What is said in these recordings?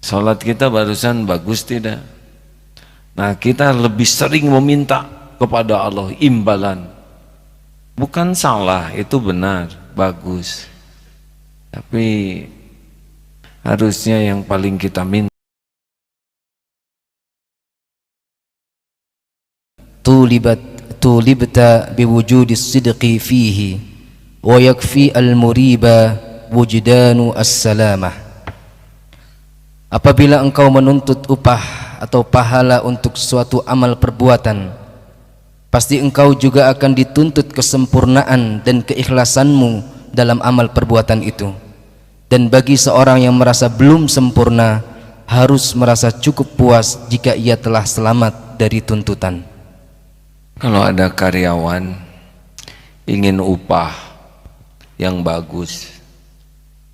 Salat kita barusan bagus tidak? Nah, kita lebih sering meminta kepada Allah imbalan. Bukan salah, itu benar, bagus. Tapi harusnya yang paling kita minta tulibta biwujudis sidqi fihi wa yakfi al-muriba wujdanu as-salamah. Apabila engkau menuntut upah atau pahala untuk suatu amal perbuatan, pasti engkau juga akan dituntut kesempurnaan dan keikhlasanmu dalam amal perbuatan itu. Dan bagi seorang yang merasa belum sempurna, harus merasa cukup puas jika ia telah selamat dari tuntutan. Kalau ada karyawan ingin upah yang bagus,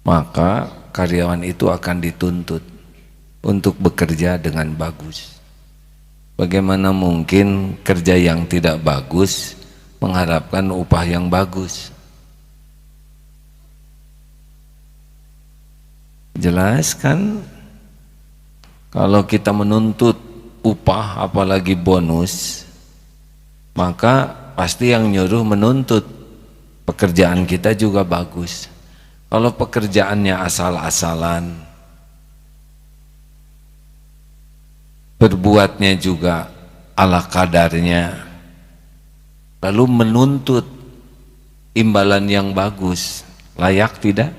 maka karyawan itu akan dituntut untuk bekerja dengan bagus. Bagaimana mungkin kerja yang tidak bagus mengharapkan upah yang bagus? Jelas kan? Kalau kita menuntut upah apalagi bonus, maka pasti yang nyuruh menuntut pekerjaan kita juga bagus. Kalau pekerjaannya asal-asalan, berbuatnya juga ala kadarnya, lalu menuntut imbalan yang bagus, layak tidak?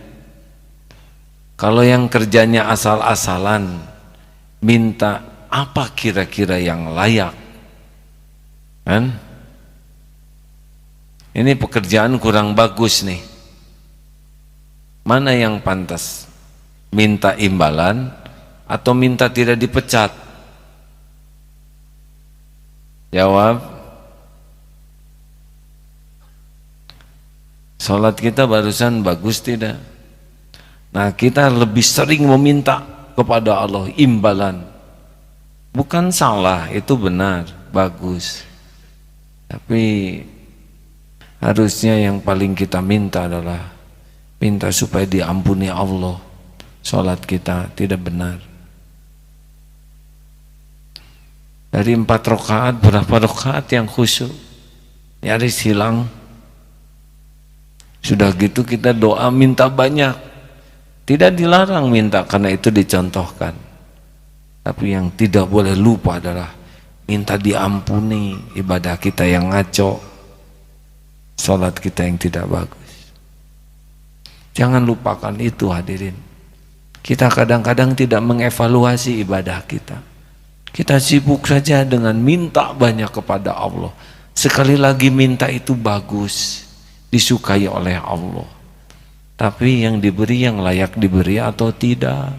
Kalau yang kerjanya asal-asalan, minta apa kira-kira yang layak? Kan? Ini pekerjaan kurang bagus nih. Mana yang pantas? Minta imbalan atau minta tidak dipecat? Jawab. Salat kita barusan bagus tidak? Nah, kita lebih sering meminta kepada Allah imbalan. Bukan salah, itu benar, bagus. Tapi harusnya yang paling kita minta adalah minta supaya diampuni Allah. Salat kita tidak benar. Dari 4 rakaat, berapa rakaat yang khusyuk? Nyaris hilang. Sudah gitu kita doa minta banyak. Tidak dilarang minta, karena itu dicontohkan. Tapi yang tidak boleh lupa adalah minta diampuni ibadah kita yang ngaco, salat kita yang tidak bagus. Jangan lupakan itu, hadirin. Kita kadang-kadang tidak mengevaluasi ibadah kita. Kita sibuk saja dengan minta banyak kepada Allah. Sekali lagi minta itu bagus, disukai oleh Allah. Tapi yang diberi yang layak diberi atau tidak?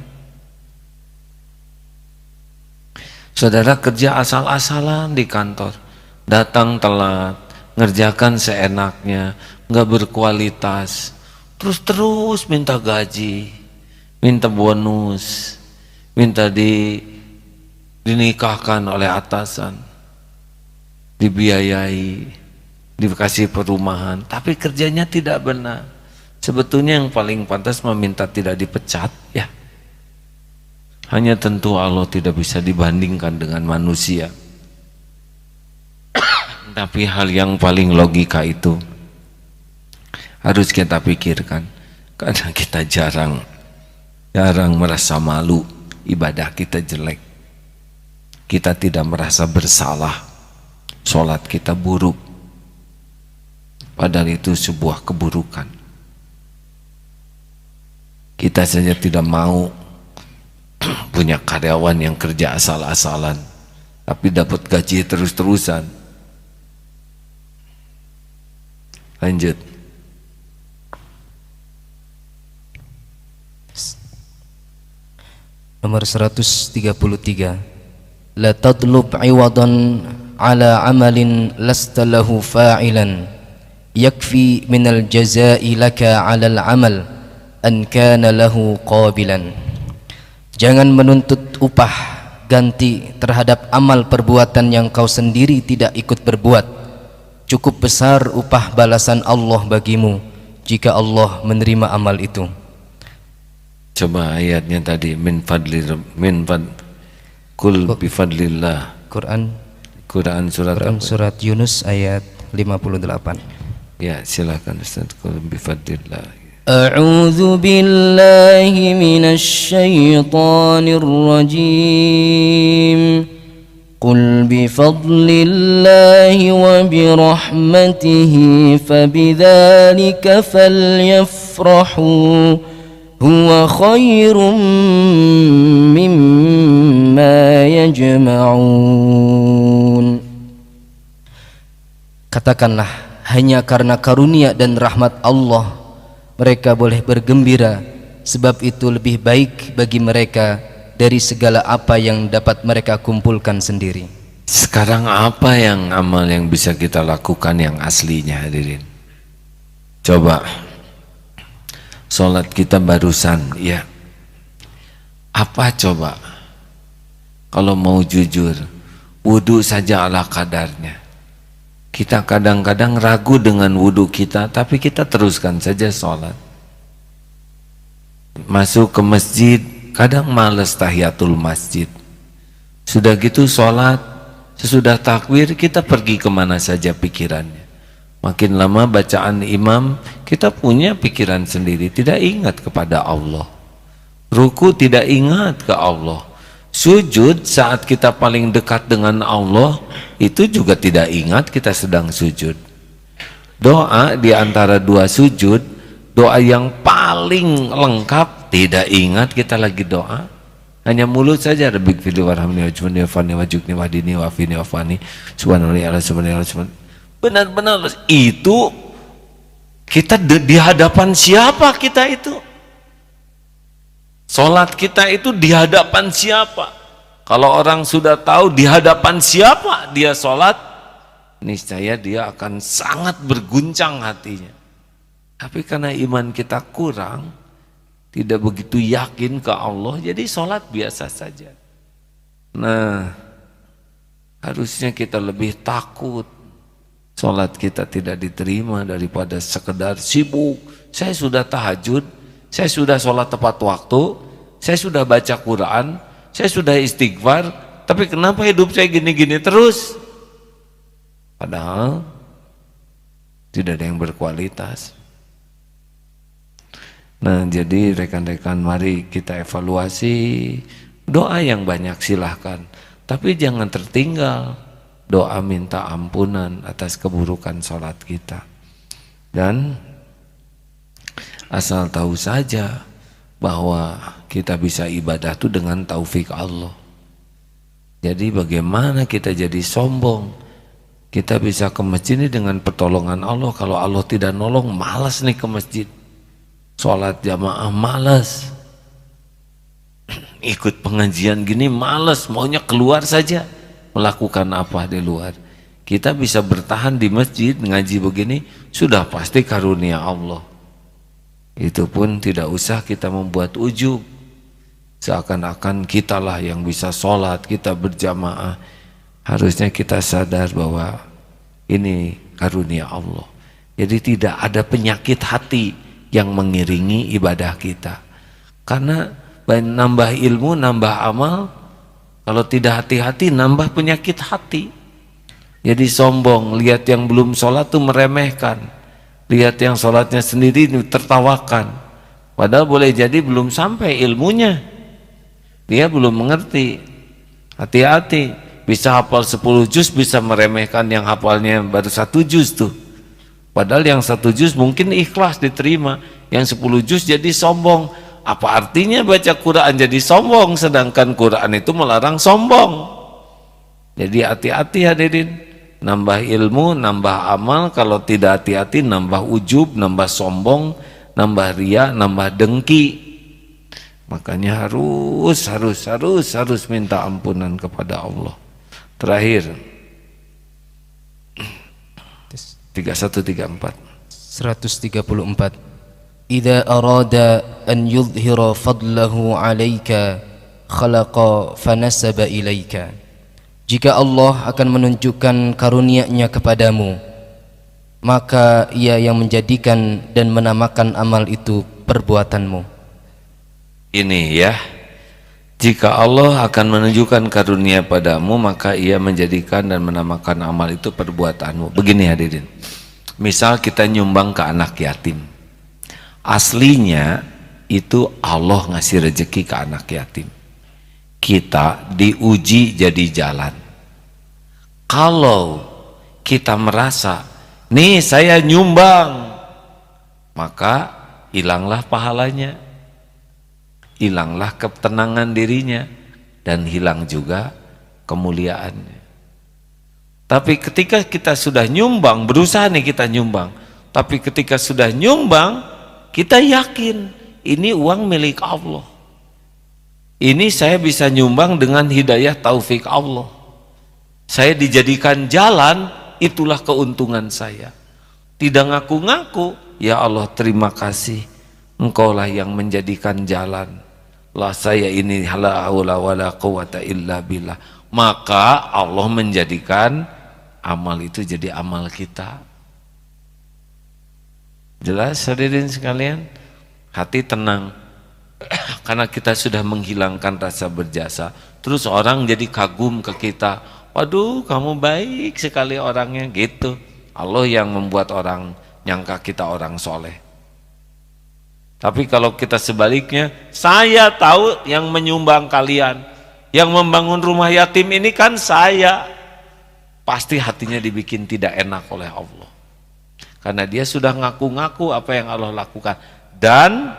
Saudara kerja asal-asalan di kantor, datang telat, ngerjakan seenaknya, nggak berkualitas, terus minta gaji, minta bonus, minta dinikahkan oleh atasan, dibiayai, dikasih perumahan, tapi kerjanya tidak benar. Sebetulnya yang paling pantas meminta tidak dipecat, ya. Hanya tentu Allah tidak bisa dibandingkan dengan manusia. Tapi hal yang paling logika itu harus kita pikirkan, karena kita jarang merasa malu ibadah kita jelek. Kita tidak merasa bersalah sholat kita buruk, padahal itu sebuah keburukan. Kita saja tidak mau punya karyawan yang kerja asal-asalan tapi dapat gaji terus-terusan. Lanjut. Nomor 133. La tadlub iwadan ala amalin lasta lahu fa'ilan yakfi minal jazai laka ala al-amal an kana lahu qabilan. Jangan menuntut upah ganti terhadap amal perbuatan yang kau sendiri tidak ikut berbuat. Cukup besar upah balasan Allah bagimu jika Allah menerima amal itu. Coba ayatnya tadi min fadli kul bi fadlillah. Quran surat Yunus ayat 58. Ya, silakan Ustaz. Kul bi fadlillah. A'udzu billahi minasy syaithanir rajim. Qul bi fadlillahi wa bi rahmatihi fabidzalika falyafrahu huwa khairum mimma yajma'un. Katakanlah, hanya karena karunia dan rahmat Allah mereka boleh bergembira, sebab itu lebih baik bagi mereka dari segala apa yang dapat mereka kumpulkan sendiri. Sekarang apa yang amal yang bisa kita lakukan yang aslinya, hadirin? Coba sholat kita barusan, ya. Apa coba? Kalau mau jujur, wudhu saja ala kadarnya. Kita kadang-kadang ragu dengan wudhu kita, tapi kita teruskan saja sholat. Masuk ke masjid, kadang males tahiyatul masjid. Sudah gitu sholat, sesudah takbir kita pergi kemana saja pikirannya. Makin lama bacaan imam, kita punya pikiran sendiri, tidak ingat kepada Allah. Ruku tidak ingat ke Allah. Sujud saat kita paling dekat dengan Allah, itu juga tidak ingat kita sedang sujud. Doa di antara dua sujud, doa yang paling lengkap, tidak ingat kita lagi doa. Hanya mulut saja, rabbik fili warhamni wajhuni wafani wajukni wadini wafini wafani subhanallah subhanallah. Benar-benar itu kita di hadapan siapa kita itu? Sholat kita itu di hadapan siapa? Kalau orang sudah tahu di hadapan siapa dia sholat, niscaya dia akan sangat berguncang hatinya. Tapi karena iman kita kurang, tidak begitu yakin ke Allah, jadi sholat biasa saja. Nah, harusnya kita lebih takut sholat kita tidak diterima daripada sekedar sibuk. Saya sudah tahajud, saya sudah sholat tepat waktu, saya sudah baca Quran, saya sudah istighfar, tapi kenapa hidup saya gini-gini terus? Padahal tidak ada yang berkualitas. Nah, jadi rekan-rekan, mari kita evaluasi. Doa yang banyak silahkan, tapi jangan tertinggal doa minta ampunan atas keburukan sholat kita. Dan asal tahu saja bahwa kita bisa ibadah itu dengan taufik Allah. Jadi bagaimana kita jadi sombong? Kita bisa ke masjid ini dengan pertolongan Allah. Kalau Allah tidak nolong, malas nih ke masjid. Sholat jamaah malas. Ikut pengajian gini malas, maunya keluar saja. Melakukan apa di luar? Kita bisa bertahan di masjid ngaji begini, sudah pasti karunia Allah. Itu pun tidak usah kita membuat ujub, seakan-akan kitalah yang bisa sholat, kita berjamaah. Harusnya kita sadar bahwa ini karunia Allah. Jadi tidak ada penyakit hati yang mengiringi ibadah kita. Karena nambah ilmu, nambah amal, kalau tidak hati-hati nambah penyakit hati. Jadi sombong, lihat yang belum sholat tuh meremehkan, lihat yang sholatnya sendiri tertawakan. Padahal boleh jadi belum sampai ilmunya, dia belum mengerti. Hati-hati, bisa hafal 10 juz bisa meremehkan yang hafalnya baru 1 juz tuh. Padahal yang 1 juz mungkin ikhlas diterima, yang 10 juz jadi sombong. Apa artinya baca Quran jadi sombong, sedangkan Quran itu melarang sombong. Jadi hati-hati hadirin, nambah ilmu, nambah amal. Kalau tidak hati-hati nambah ujub, nambah sombong, nambah ria, nambah dengki. Makanya harus minta ampunan kepada Allah. Terakhir 3134 134. Idza arada an yudhhira fadlahu 'alaika khalaqa fanasaba ilaika. Jika Allah akan menunjukkan karunia-Nya kepadamu, maka Ia yang menjadikan dan menamakan amal itu perbuatanmu. ini ya, jika Allah akan menunjukkan karunia padamu, maka ia menjadikan dan menamakan amal itu perbuatanmu. Begini hadirin, misal kita nyumbang ke anak yatim, aslinya itu Allah ngasih rezeki ke anak yatim, kita diuji jadi jalan. Kalau kita merasa nih saya nyumbang, maka hilanglah pahalanya, hilanglah ketenangan dirinya, dan hilang juga kemuliaannya. Tapi ketika kita sudah nyumbang, berusaha nih kita nyumbang, tapi ketika sudah nyumbang, kita yakin ini uang milik Allah, ini saya bisa nyumbang dengan hidayah taufik Allah, saya dijadikan jalan, itulah keuntungan saya. Tidak ngaku-ngaku, ya Allah terima kasih, Engkaulah yang menjadikan jalan, lah saya ini la haula wala quwata illa billah. Maka Allah menjadikan amal itu jadi amal kita. Jelas hadirin sekalian? Hati tenang karena kita sudah menghilangkan rasa berjasa. Terus orang jadi kagum ke kita, waduh kamu baik sekali orangnya gitu. Allah yang membuat orang nyangka kita orang soleh. Tapi kalau kita sebaliknya, saya tahu yang menyumbang kalian, yang membangun rumah yatim ini kan saya, pasti hatinya dibikin tidak enak oleh Allah, karena dia sudah ngaku-ngaku apa yang Allah lakukan, dan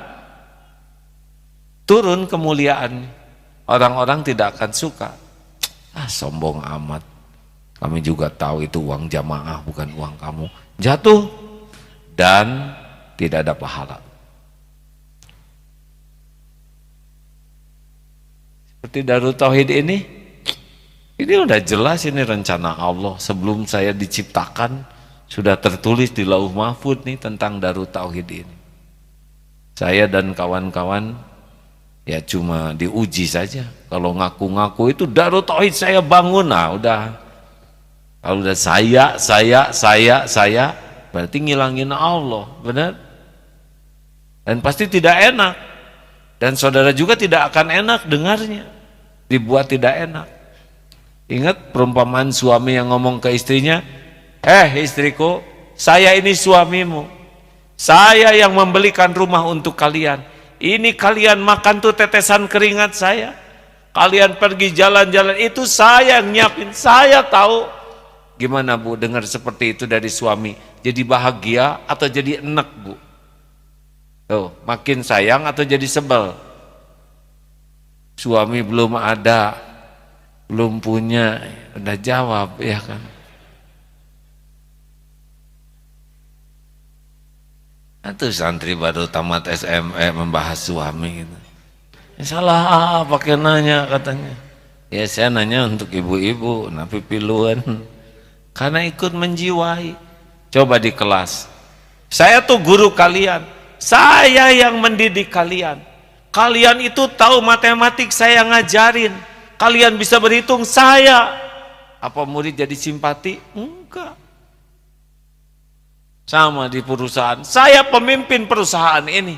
turun kemuliaan. Orang-orang tidak akan suka. Sombong amat, kami juga tahu itu uang jamaah bukan uang kamu. Jatuh dan tidak ada pahala. Seperti Darut Tauhid ini udah jelas, ini rencana Allah. Sebelum saya diciptakan sudah tertulis di Lauh Mahfud nih tentang Darut Tauhid ini. Saya dan kawan-kawan ya cuma diuji saja. Kalau ngaku-ngaku itu Darut Tauhid saya bangun, nah udah. Kalau udah saya berarti ngilangin Allah, benar? Dan pasti tidak enak. Dan saudara juga tidak akan enak dengarnya, dibuat tidak enak. Ingat perumpamaan suami yang ngomong ke istrinya, istriku, saya ini suamimu, saya yang membelikan rumah untuk kalian, ini kalian makan tuh tetesan keringat saya, kalian pergi jalan-jalan itu saya yang nyiapin, saya tahu. Gimana Bu dengar seperti itu dari suami? Jadi bahagia atau jadi enek Bu? Tuh, makin sayang atau jadi sebel? Suami belum ada, belum punya, udah jawab ya kan? Itu santri baru tamat SMA membahas suami gitu. Salah pakai nanya katanya. Ya saya nanya untuk ibu-ibu, napi piluan. Karena ikut menjiwai. Coba di kelas, saya tuh guru kalian, saya yang mendidik kalian. Kalian itu tahu matematik saya ngajarin, kalian bisa berhitung saya. Apa murid jadi simpati? Enggak. Sama di perusahaan, saya pemimpin perusahaan ini.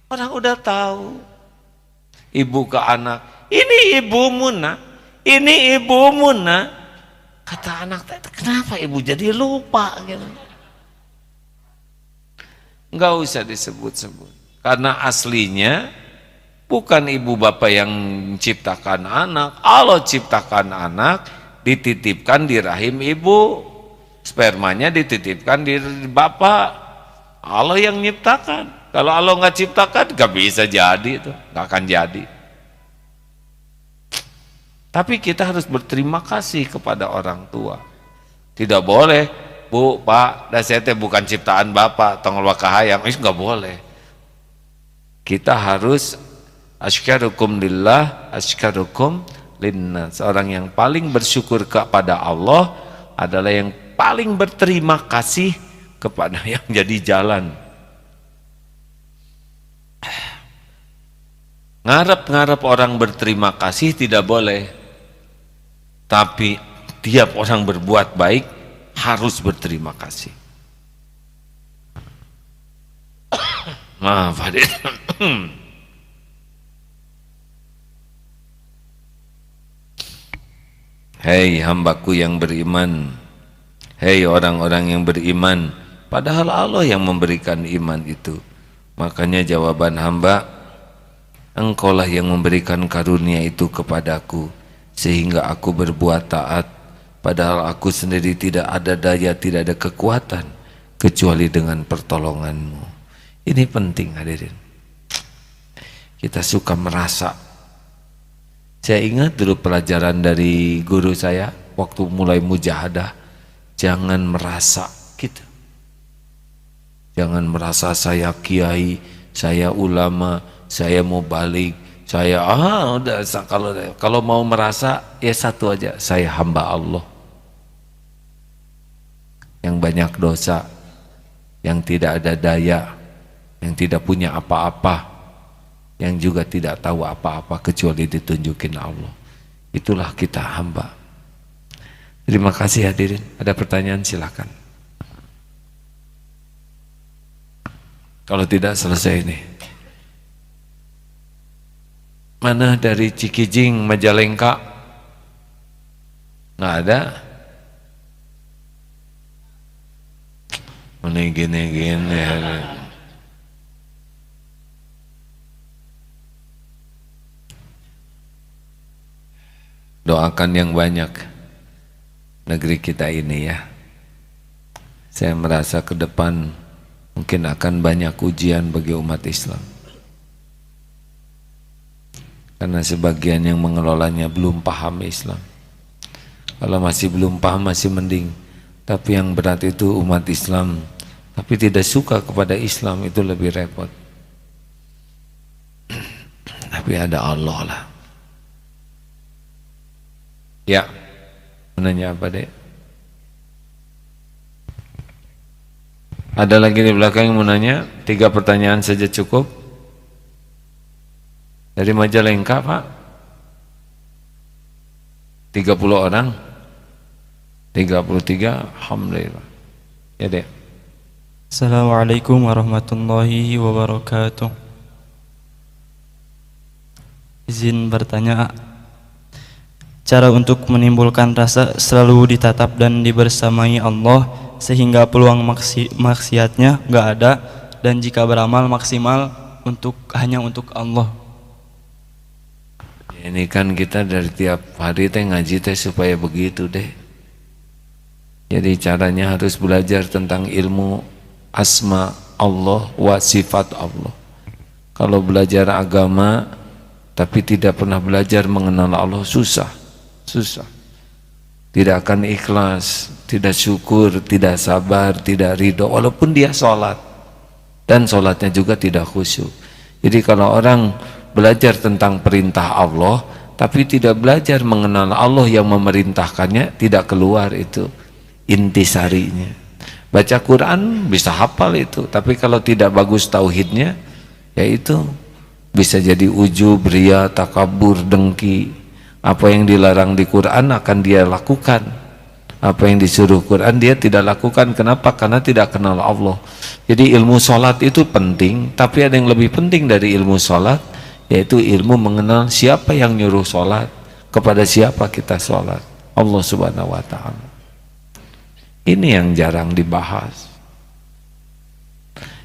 Orang udah tahu. Ibu ke anak, ini ibumu nak, ini ibumu nak. Kata anak, kenapa ibu jadi lupa gitu? Enggak usah disebut-sebut, karena aslinya bukan ibu bapak yang menciptakan anak. Allah ciptakan anak, dititipkan di rahim ibu, spermanya dititipkan di bapak. Allah yang menciptakan. Kalau Allah nggak ciptakan, nggak bisa jadi itu, nggak akan jadi. Tapi kita harus berterima kasih kepada orang tua. Tidak boleh, Bu, Pak, dasete bukan ciptaan Bapak, tongol wakahayang, itu nggak boleh. Kita harus asykarukum lillah, asykarukum linnas. Orang yang paling bersyukur kepada Allah adalah yang paling berterima kasih kepada yang jadi jalan. Ngarep-ngarep orang berterima kasih tidak boleh. Tapi tiap orang berbuat baik harus berterima kasih. Maaf hadirin. Hei hambaku yang beriman, hei orang-orang yang beriman, padahal Allah yang memberikan iman itu. Makanya jawaban hamba, engkaulah yang memberikan karunia itu kepadaku sehingga aku berbuat taat, padahal aku sendiri tidak ada daya, tidak ada kekuatan kecuali dengan pertolonganmu. Ini penting hadirin. Kita suka merasa. Saya ingat dulu pelajaran dari guru saya waktu mulai mujahadah, jangan merasa gitu. Jangan merasa saya kiai, saya ulama, saya mau balik, saya udah kalau mau merasa ya satu aja, saya hamba Allah yang banyak dosa, yang tidak ada daya, yang tidak punya apa-apa, yang juga tidak tahu apa-apa kecuali ditunjukin Allah. Itulah kita hamba. Terima kasih hadirin. Ada pertanyaan silakan. Kalau tidak selesai ini. Mana dari Cikijing, Majalengka? Nggak ada. Mana gini-gini. Doakan yang banyak negeri kita ini ya. Saya merasa ke depan mungkin akan banyak ujian bagi umat Islam. Karena sebagian yang mengelolanya belum paham Islam. Kalau masih belum paham masih mending. Tapi yang berat itu umat Islam tapi tidak suka kepada Islam, itu lebih repot. Tapi ada Allah lah. Ya, menanya apa dek? Ada lagi di belakang yang mau nanya? 3 pertanyaan saja cukup. Dari Majalengka Pak? 30 orang? 33, alhamdulillah. Ya dek. Assalamualaikum warahmatullahi wabarakatuh. Izin bertanya, cara untuk menimbulkan rasa selalu ditatap dan dibersamai Allah sehingga peluang maksiatnya nggak ada, dan jika beramal maksimal hanya untuk Allah. Ini kan kita dari tiap hari teh ngaji teh supaya begitu deh. Jadi caranya harus belajar tentang ilmu asma Allah wa sifat Allah. Kalau belajar agama tapi tidak pernah belajar mengenal Allah, susah. Tidak akan ikhlas, tidak syukur, tidak sabar, tidak ridho walaupun dia sholat, dan sholatnya juga tidak khusyuk. Jadi kalau orang belajar tentang perintah Allah tapi tidak belajar mengenal Allah yang memerintahkannya, tidak keluar itu intisarinya. Baca Quran bisa hafal itu, tapi kalau tidak bagus tauhidnya, ya itu bisa jadi ujub, riya, takabur, dengki. Apa yang dilarang di Quran akan dia lakukan, apa yang disuruh Quran dia tidak lakukan. Kenapa? Karena tidak kenal Allah. Jadi ilmu sholat itu penting, tapi ada yang lebih penting dari ilmu sholat, yaitu ilmu mengenal siapa yang nyuruh sholat, kepada siapa kita sholat, Allah subhanahu wa ta'ala. Ini yang jarang dibahas.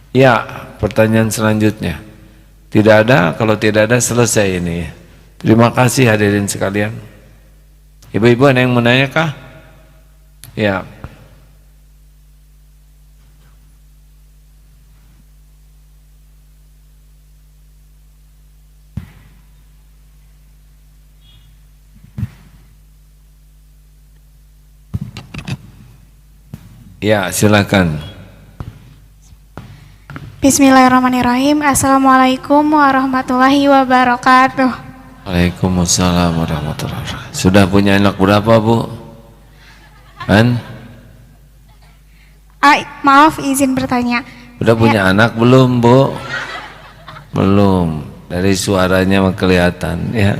Ya, pertanyaan selanjutnya. Tidak ada, kalau tidak ada selesai ini. Terima kasih hadirin sekalian. Ibu-ibu ada yang menanya kah? Ya. Ya, silakan. Bismillahirrahmanirrahim. Assalamualaikum warahmatullahi wabarakatuh. Waalaikumsalam warahmatullahi wabarakatuh. Sudah punya anak berapa, Bu? Kan? Maaf, izin bertanya. Udah punya anak belum, Bu? Belum. Dari suaranya kelihatan, ya.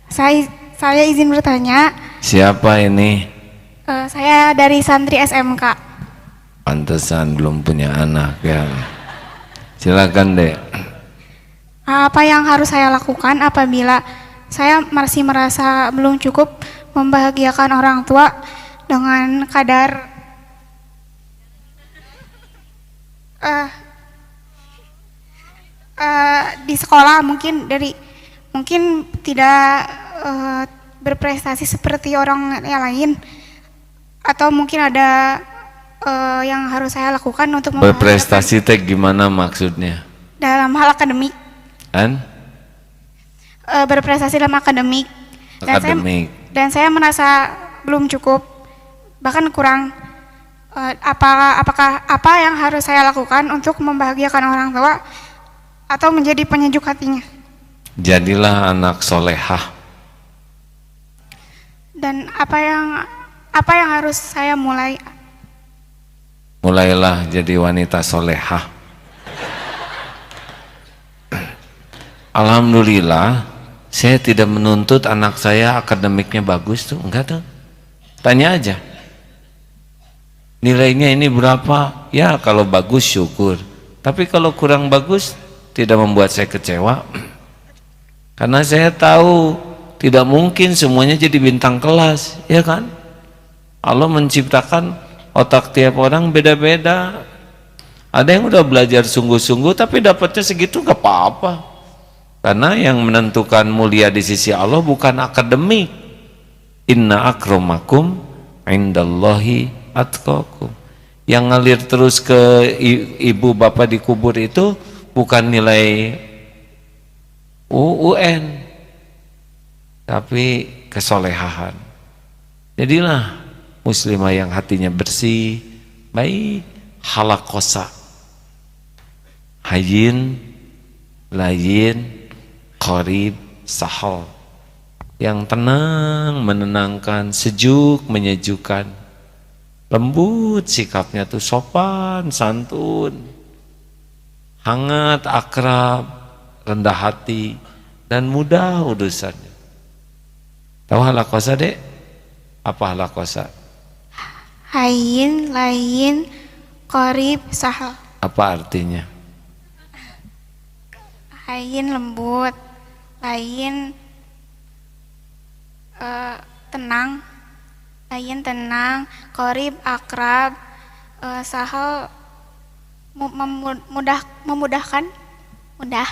Saya izin bertanya. Siapa ini? Saya dari santri SMK. Pantesan belum punya anak, ya. Silakan, Dek. Apa yang harus saya lakukan apabila saya masih merasa belum cukup membahagiakan orang tua dengan kadar di sekolah, mungkin tidak berprestasi seperti orang yang lain, atau mungkin ada yang harus saya lakukan untuk Berprestasi teh gimana maksudnya? dalam hal akademik. Kan? Berprestasi dalam akademik. Akademik. Dan saya merasa belum cukup, bahkan kurang. Apakah apa yang harus saya lakukan untuk membahagiakan orang tua atau menjadi penyejuk hatinya? Jadilah anak solehah. Dan apa yang harus saya mulai? Mulailah jadi wanita solehah. Alhamdulillah, saya tidak menuntut anak saya akademiknya bagus tuh, enggak tuh. Tanya aja. Nilainya ini berapa? Ya kalau bagus syukur. Tapi kalau kurang bagus tidak membuat saya kecewa. Karena saya tahu tidak mungkin semuanya jadi bintang kelas, ya kan? Allah menciptakan otak tiap orang beda-beda. Ada yang udah belajar sungguh-sungguh tapi dapatnya segitu gak apa-apa. Karena yang menentukan mulia di sisi Allah bukan akademik. Inna akramakum indallahi atqakum. Yang ngalir terus ke ibu bapak di kubur itu bukan nilai UN, tapi kesolehahan. Jadilah muslimah yang hatinya bersih, baik, halakosa, hayyin, layin, qarib, sahal, yang tenang, menenangkan, sejuk, menyejukkan, lembut sikapnya tuh, sopan, santun, hangat, akrab, rendah hati, dan mudah urusannya. Tahu halakosa dek? Apa halakosa? Hayyin, layin, qarib, sahal. Apa artinya? Hayyin lembut, layin tenang, layin tenang, qarib akrab, sahal memudahkan, mudah.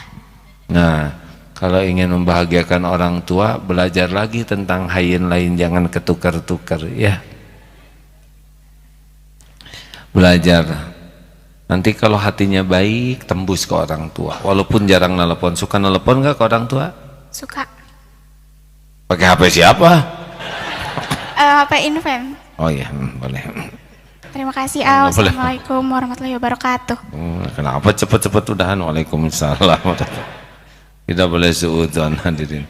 Nah, kalau ingin membahagiakan orang tua, belajar lagi tentang hayyin lain, jangan ketukar-tukar ya. Belajar. Nanti kalau hatinya baik, tembus ke orang tua. Walaupun jarang nelpon, suka nelpon nggak ke orang tua? Suka. Pakai HP siapa? HP Inven. Oh iya, boleh. Terima kasih. Boleh. Assalamualaikum warahmatullahi wabarakatuh. Kenapa cepet-cepet udahan? Waalaikumsalam. Kita boleh suudzon hadirin.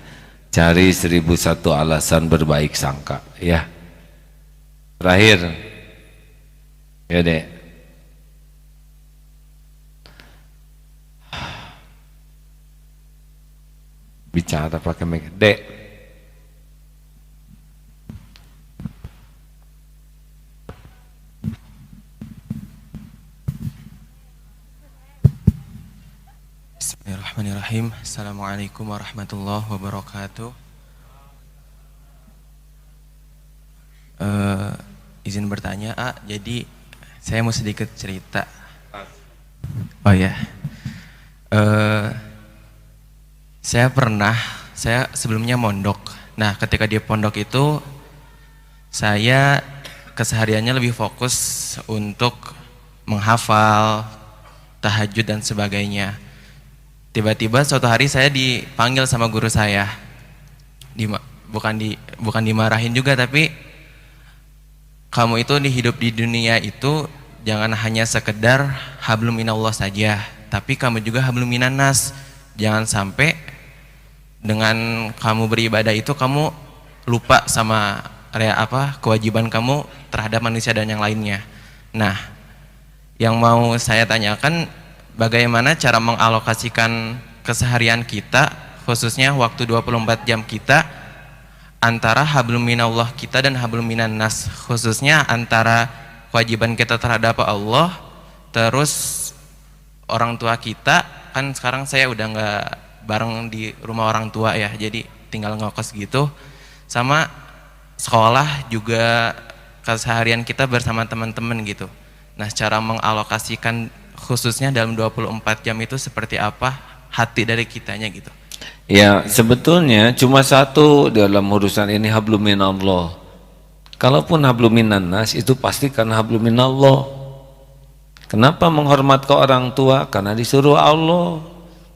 Cari 1001 alasan berbaik sangka ya. Terakhir. Ya dek. Bicara pakai mic. Dek. Bismillahirrahmanirrahim. Assalamualaikum warahmatullahi wabarakatuh. Izin bertanya, jadi saya mau sedikit cerita. Oh ya, saya sebelumnya mondok. Nah, ketika di pondok itu, saya kesehariannya lebih fokus untuk menghafal, tahajud dan sebagainya. Tiba-tiba suatu hari saya dipanggil sama guru saya, bukan dimarahin juga, tapi kamu itu hidup di dunia itu jangan hanya sekedar hablum minallah saja, tapi kamu juga hablum minannas. Jangan sampai dengan kamu beribadah itu kamu lupa sama kewajiban kamu terhadap manusia dan yang lainnya. Nah, yang mau saya tanyakan, bagaimana cara mengalokasikan keseharian kita, khususnya waktu 24 jam kita, antara hablum minallah kita dan hablum minannas, khususnya antara kewajiban kita terhadap Allah, terus orang tua kita. Kan sekarang saya udah nggak bareng di rumah orang tua ya, jadi tinggal ngokos gitu, sama sekolah juga keseharian kita bersama teman-teman gitu. Nah, cara mengalokasikan khususnya dalam 24 jam itu seperti apa hati dari kitanya gitu? Ya, sebetulnya cuma satu dalam urusan ini, hablum minallah. Kalaupun hablum minannas itu pasti karena hablum minallah. Kenapa menghormat ke orang tua? Karena disuruh Allah.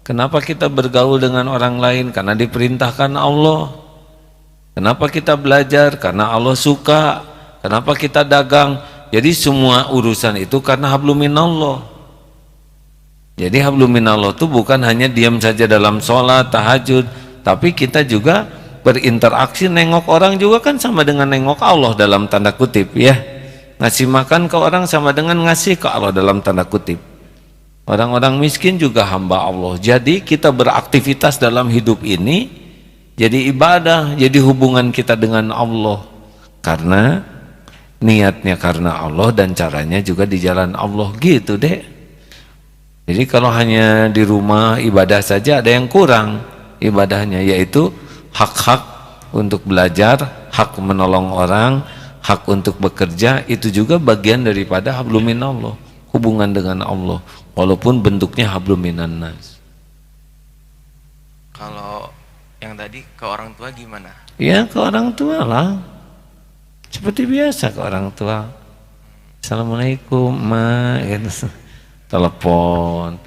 Kenapa kita bergaul dengan orang lain? Karena diperintahkan Allah. Kenapa kita belajar? Karena Allah suka. Kenapa kita dagang? Jadi semua urusan itu karena hablum minallah. Jadi hablum minallah itu bukan hanya diam saja dalam sholat, tahajud, tapi kita juga berinteraksi, nengok orang juga kan sama dengan nengok Allah dalam tanda kutip ya. Ngasih makan ke orang sama dengan ngasih ke Allah dalam tanda kutip. Orang-orang miskin juga hamba Allah. Jadi kita beraktivitas dalam hidup ini jadi ibadah, jadi hubungan kita dengan Allah. Karena niatnya karena Allah dan caranya juga di jalan Allah gitu deh. Jadi kalau hanya di rumah ibadah saja ada yang kurang ibadahnya, yaitu hak-hak untuk belajar, hak menolong orang, hak untuk bekerja, itu juga bagian daripada hablum minallah, hubungan dengan Allah, walaupun bentuknya hablum minannas. Kalau yang tadi ke orang tua gimana? Ya ke orang tua lah, seperti biasa ke orang tua. Assalamualaikum ma, gitu. Telepon,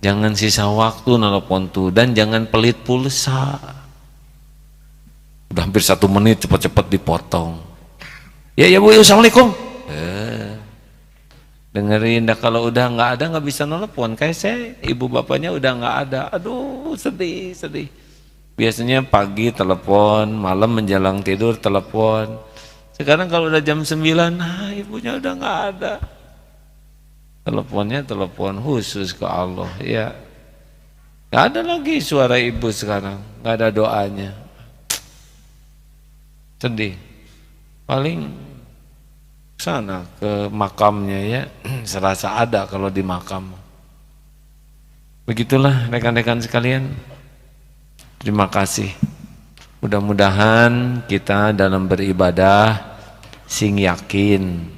jangan sisa waktu nelpon tuh, dan jangan pelit pulsa. Udah hampir 1 menit cepat-cepat dipotong. Ya bu, assalamualaikum. Dengerin, dah kalau udah nggak ada nggak bisa nelpon. Kayak saya, ibu bapaknya udah nggak ada. Aduh sedih. Biasanya pagi telepon, malam menjelang tidur telepon. Sekarang kalau udah jam 9, nah ibunya udah nggak ada. Teleponnya telepon khusus ke Allah ya. Nggak ada lagi suara ibu sekarang, nggak ada doanya. Sedih. Paling sana ke makamnya ya, serasa ada kalau di makam. Begitulah rekan-rekan sekalian. Terima kasih. Mudah-mudahan kita dalam beribadah sing yakin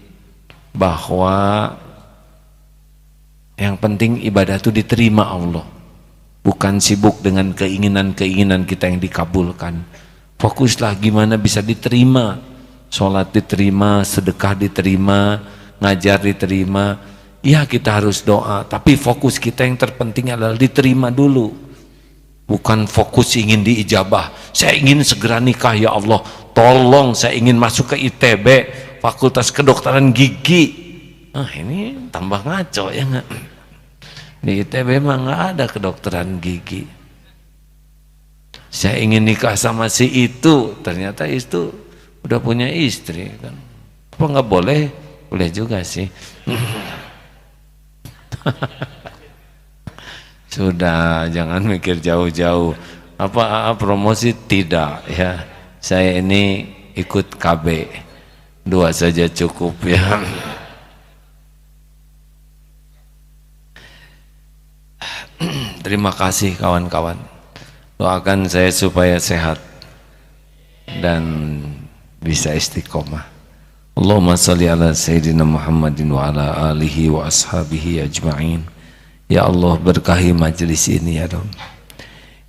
bahwa yang penting ibadah itu diterima Allah, bukan sibuk dengan keinginan-keinginan kita yang dikabulkan. Fokuslah gimana bisa diterima, sholat diterima, sedekah diterima, ngajar diterima. Ya kita harus doa, tapi fokus kita yang terpenting adalah diterima dulu. Bukan fokus ingin diijabah, saya ingin segera nikah ya Allah, tolong saya ingin masuk ke ITB, Fakultas Kedokteran Gigi. Nah ini tambah ngaco ya nggak? Di ITB mah nggak ada kedokteran gigi. Saya ingin nikah sama si itu, ternyata itu udah punya istri kan. Apa nggak boleh? Boleh juga sih. Sudah, jangan mikir jauh-jauh. Apa promosi? Tidak ya. Saya ini ikut KB, 2 saja cukup ya. Terima kasih kawan-kawan. Doakan saya supaya sehat dan bisa istiqomah. Allahumma sholli ala sayyidina Muhammadin wa ala alihi wa ashabihi ajma'in. Ya Allah, berkahi majelis ini ya Rabb.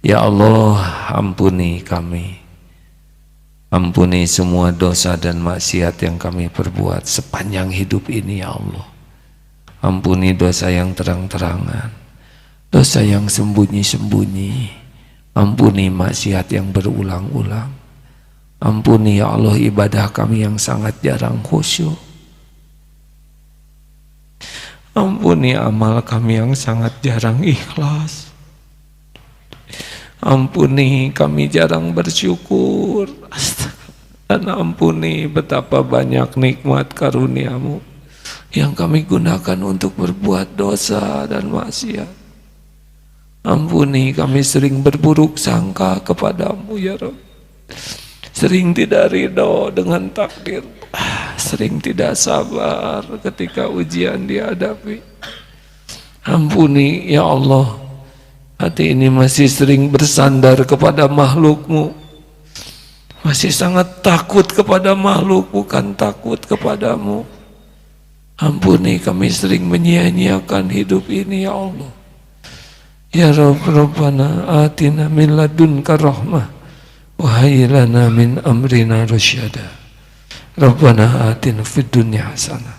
Ya Allah, ampuni kami. Ampuni semua dosa dan maksiat yang kami perbuat sepanjang hidup ini ya Allah. Ampuni dosa yang terang-terangan, dosa yang sembunyi-sembunyi. Ampuni maksiat yang berulang-ulang. Ampuni ya Allah ibadah kami yang sangat jarang khusyuk. Ampuni amal kami yang sangat jarang ikhlas. Ampuni kami jarang bersyukur. Dan ampuni betapa banyak nikmat karunia-Mu yang kami gunakan untuk berbuat dosa dan maksiat. Ampuni kami sering berburuk sangka kepadamu ya Rabb, sering tidak ridho dengan takdir, sering tidak sabar ketika ujian dihadapi. Ampuni ya Allah, hati ini masih sering bersandar kepada makhluk-Mu, Masih sangat takut kepada makhluk, bukan takut kepadamu. Ampuni kami sering menyia-nyiakan hidup ini ya Allah. Ya Rabbana atina min ladunka rahmah wa hayyi lana min amrina rasyada. Rabbana atina fid dunya hasanah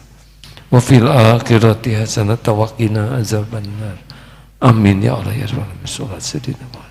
wa fil akhirati hasanah wa qina azabannar. Amin ya Allah ya Rabbal alamin.